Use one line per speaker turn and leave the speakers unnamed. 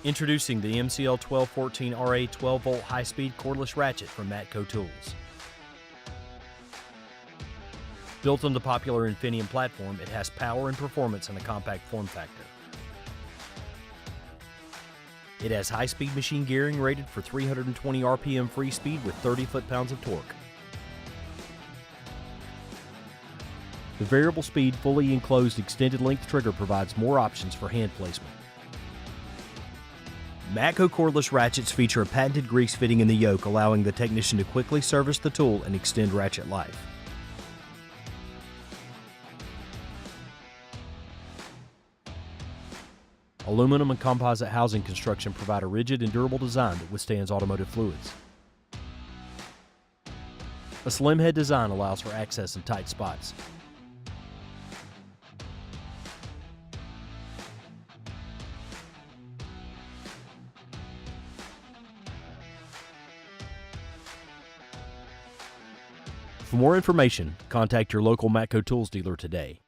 Introducing the MCL1214RA 12-volt high-speed cordless ratchet from Matco Tools. Built on the popular Infinium platform, it has power and performance in a compact form factor. It has high-speed machine gearing rated for 320 RPM free speed with 30 foot-pounds of torque. The variable speed, fully enclosed extended length trigger provides more options for hand placement. Matco cordless ratchets feature a patented grease fitting in the yoke, allowing the technician to quickly service the tool and extend ratchet life. Aluminum and composite housing construction provide a rigid and durable design that withstands automotive fluids. A slim head design allows for access in tight spots. For more information, contact your local Matco Tools dealer today.